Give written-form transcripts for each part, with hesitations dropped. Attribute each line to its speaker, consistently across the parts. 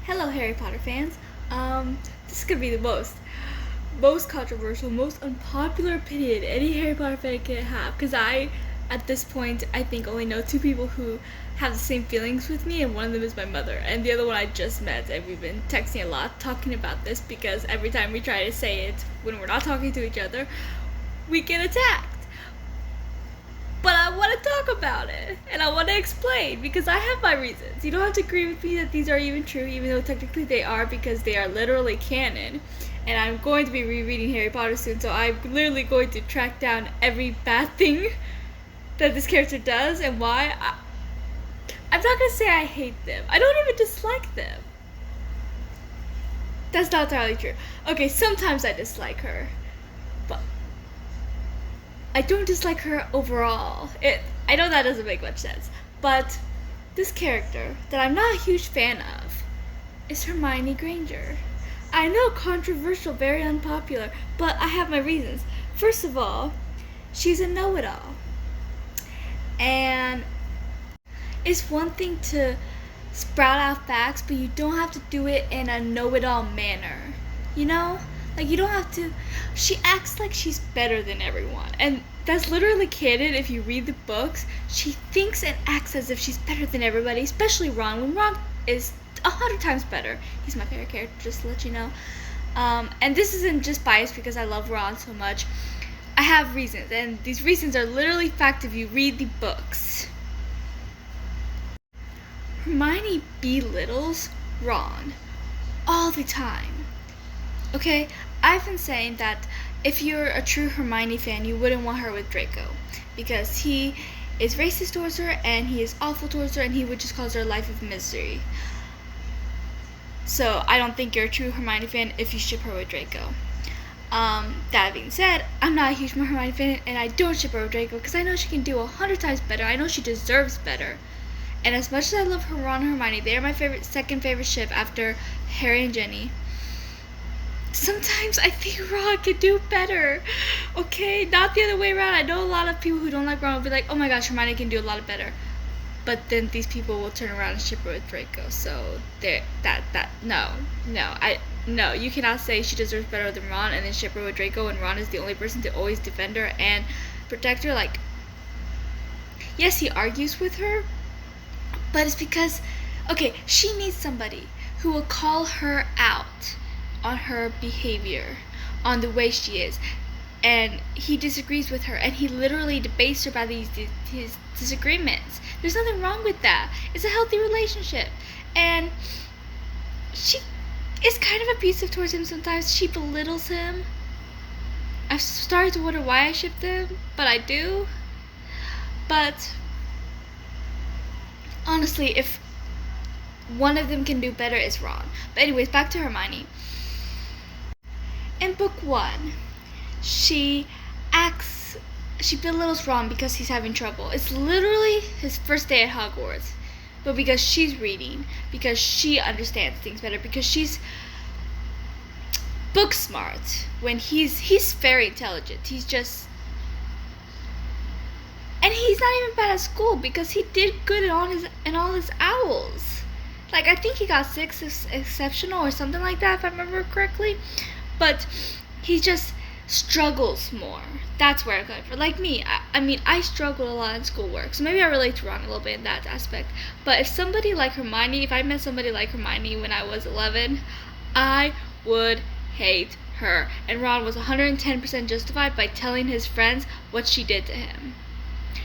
Speaker 1: Hello, Harry Potter fans. This is gonna be the most controversial, most unpopular opinion any Harry Potter fan can have. Cause at this point, I think only know two people who have the same feelings with me, and one of them is my mother, and the other one I just met, and we've been texting a lot, talking about this because every time we try to say it when we're not talking to each other, we get attacked. But I want to talk about it and I want to explain because I have my reasons. You don't have to agree with me that these are even true, even though technically they are because they are literally canon. And I'm going to be rereading Harry Potter soon, so I'm literally going to track down every bad thing that this character does and why. I'm not gonna say I hate them. I don't even dislike them. That's not entirely true. Okay, sometimes I dislike her, but I don't dislike her overall. I know that doesn't make much sense, but this character that I'm not a huge fan of is Hermione Granger. I know, controversial, very unpopular, but I have my reasons. First of all, she's a know-it-all. And it's one thing to sprout out facts, but you don't have to do it in a know-it-all manner. You know? Like, you don't have to. She acts like she's better than everyone. And that's literally canon if you read the books. She thinks and acts as if she's better than everybody, especially Ron, when Ron is 100 times better. He's my favorite character, just to let you know. And this isn't just biased because I love Ron so much. I have reasons, and these reasons are literally fact if you read the books. Hermione belittles Ron all the time. Okay, I've been saying that if you're a true Hermione fan, you wouldn't want her with Draco because he is racist towards her and he is awful towards her and he would just cause her life of misery. So I don't think you're a true Hermione fan if you ship her with Draco. That being said, I'm not a huge Hermione fan and I don't ship her with Draco because I know she can do 100 times better. I know she deserves better. And as much as I love Ron and Hermione, they are my second favorite ship after Harry and Ginny. Sometimes I think Ron could do better. Okay, not the other way around. I know a lot of people who don't like Ron will be like, oh my gosh, Hermione can do a lot better. But then these people will turn around and ship her with Draco. So no, you cannot say she deserves better than Ron and then ship her with Draco and Ron is the only person to always defend her and protect her. Like, yes, he argues with her, but it's because, okay, she needs somebody who will call her out on her behavior, on the way she is. And he disagrees with her, and he literally debates her about his disagreements. There's nothing wrong with that. It's a healthy relationship. And she is kind of abusive towards him sometimes. She belittles him. I've started to wonder why I ship them, but I do. But honestly, if one of them can do better, it's Ron. But anyways, back to Hermione. In book 1, she belittles Ron because he's having trouble. It's literally his first day at Hogwarts. But because she's reading, because she understands things better, because she's book smart, when he's very intelligent. He's just, and he's not even bad at school because he did good in all his owls. Like, I think he got 6 exceptional or something like that if I remember correctly. But he just struggles more. That's where I'm coming from. Like me, I mean, I struggled a lot in schoolwork, so maybe I relate to Ron a little bit in that aspect. But if somebody like Hermione, if I met somebody like Hermione when I was 11, I would hate her. And Ron was 110% justified by telling his friends what she did to him.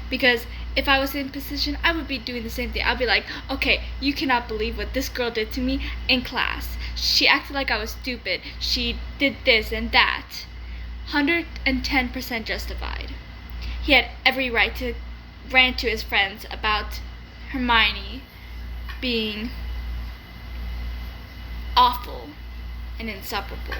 Speaker 1: Because if I was in position, I would be doing the same thing. I'd be like, okay, you cannot believe what this girl did to me in class. She acted like I was stupid. She did this and that. 110% justified. He had every right to rant to his friends about Hermione being awful and insufferable.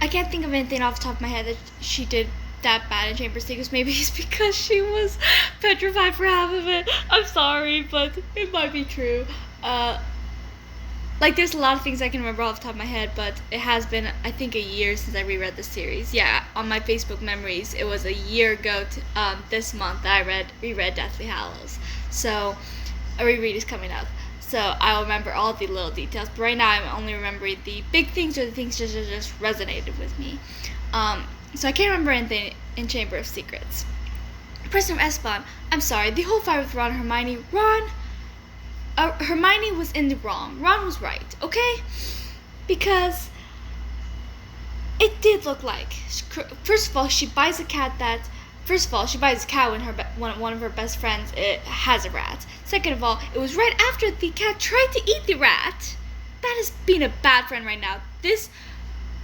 Speaker 1: I can't think of anything off the top of my head that she did that bad in Chamber of Secrets. Maybe it's because she was petrified for half of it. I'm sorry, but it might be true. Like, there's a lot of things I can remember off the top of my head, but it has been, I think, a year since I reread the series. Yeah, on my Facebook memories, it was a year ago this month that I reread Deathly Hallows. So, a reread is coming up. So, I'll remember all the little details. But right now, I'm only remembering the big things or the things that just resonated with me. So, I can't remember anything in Chamber of Secrets. Prisoner of Azkaban, I'm sorry, the whole fight with Ron and Hermione, Hermione was in the wrong. Ron was right, okay? Because it did look like, first of all, she buys a cat when one of her best friends has a rat. Second of all, it was right after the cat tried to eat the rat. That is being a bad friend right now. This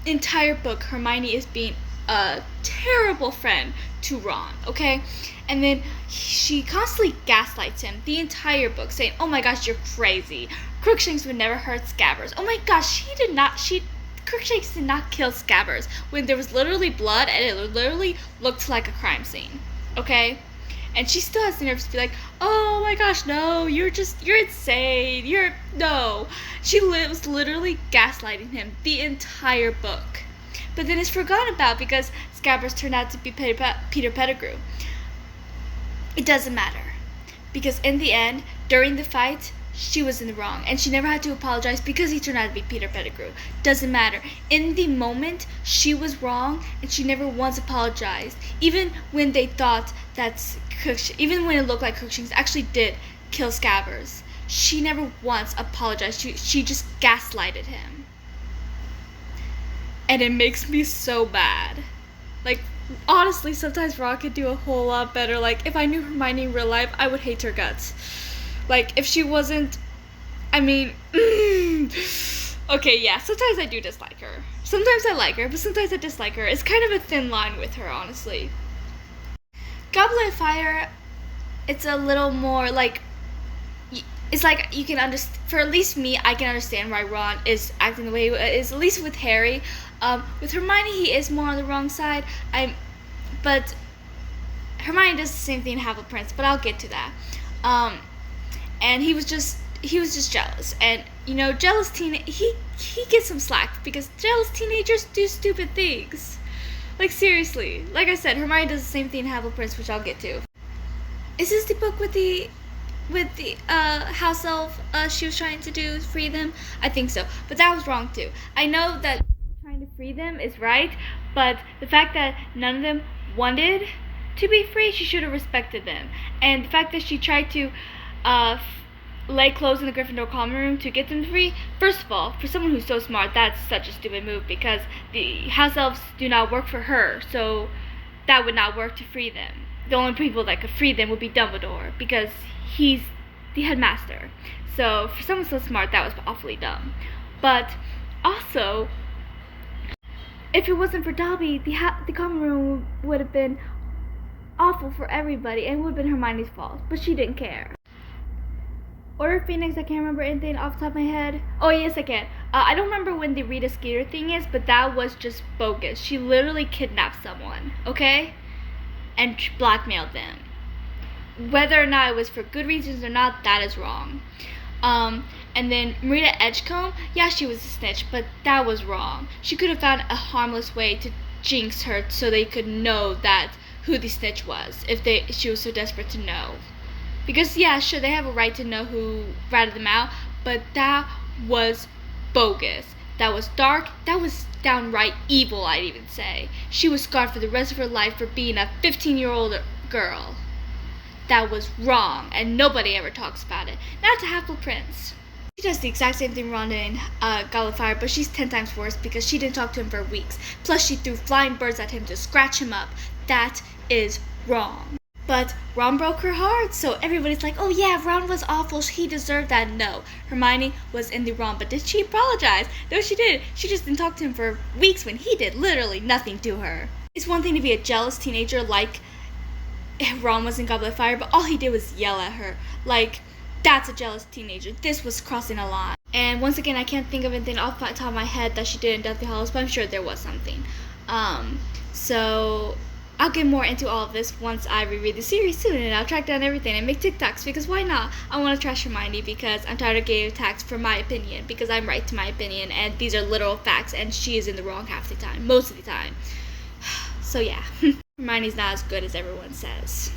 Speaker 1: entire book, Hermione is being a terrible friend to Ron, okay? And then she constantly gaslights him the entire book, saying, oh my gosh, you're crazy. Crookshanks would never hurt Scabbers. Oh my gosh, Crookshanks did not kill Scabbers when there was literally blood and it literally looked like a crime scene, okay? And she still has the nerves to be like, oh my gosh, no, you're insane, no. She was literally gaslighting him the entire book. But then it's forgotten about because Scabbers turned out to be Peter Pettigrew. It doesn't matter. Because in the end, during the fight, she was in the wrong. And she never had to apologize because he turned out to be Peter Pettigrew. Doesn't matter. In the moment, she was wrong and she never once apologized. Even when they thought even when it looked like Crookshanks actually did kill Scabbers, she never once apologized. She just gaslighted him. And it makes me so mad. Like, honestly, sometimes Ron could do a whole lot better. Like, if I knew Hermione in real life, I would hate her guts. Like, if she wasn't, okay, yeah, sometimes I do dislike her. Sometimes I like her, but sometimes I dislike her. It's kind of a thin line with her, honestly. Goblet of Fire, it's a little more, like, it's like you can understand, for at least me, I can understand why Ron is acting the way he is, at least with Harry. With Hermione, he is more on the wrong side. But Hermione does the same thing in Half-Blood Prince, but I'll get to that. And he was just jealous, and jealous he gets some slack because jealous teenagers do stupid things. Like, seriously, like I said, Hermione does the same thing in Half-Blood Prince, which I'll get to. Is this the book with the house elf she was trying to do free them? I think so, but that was wrong too. I know that trying to free them is right, but the fact that none of them wanted to be free, she should have respected them. And the fact that she tried to lay clothes in the Gryffindor common room to get them free, first of all, for someone who's so smart, that's such a stupid move because the house elves do not work for her, so that would not work to free them. The only people that could free them would be Dumbledore because he's the headmaster. So for someone so smart, that was awfully dumb. But also, if it wasn't for Dobby, the common room would have been awful for everybody and it would have been Hermione's fault, but she didn't care. Order of Phoenix, I can't remember anything off the top of my head. Oh, yes, I can. I don't remember when the Rita Skeeter thing is, but that was just bogus. She literally kidnapped someone, okay? And blackmailed them. Whether or not it was for good reasons or not, that is wrong. And then Marita Edgecombe, yeah, she was a snitch, but that was wrong. She could have found a harmless way to jinx her so they could know who the snitch was, if she was so desperate to know. Because, yeah, sure, they have a right to know who ratted them out, but that was bogus. That was dark. That was downright evil, I'd even say. She was scarred for the rest of her life for being a 15-year-old girl. That was wrong, and nobody ever talks about it. Not to Half-Blood Prince. She does the exact same thing Ron did in Goblet of Fire, but she's 10 times worse because she didn't talk to him for weeks. Plus, she threw flying birds at him to scratch him up. That is wrong. But Ron broke her heart, so everybody's like, oh yeah, Ron was awful, he deserved that. No, Hermione was in the wrong, but did she apologize? No, she didn't. She just didn't talk to him for weeks when he did literally nothing to her. It's one thing to be a jealous teenager like Ron was in Goblet of Fire, but all he did was yell at her. Like, that's a jealous teenager. This was crossing a line. And once again, I can't think of anything off the top of my head that she did in Deathly Hallows, but I'm sure there was something. So I'll get more into all of this once I reread the series soon, and I'll track down everything and make TikToks, because why not? I want to trash Hermione because I'm tired of getting attacked for my opinion, because I'm right to my opinion, and these are literal facts, and she is in the wrong half the time, most of the time. So yeah, Hermione's not as good as everyone says.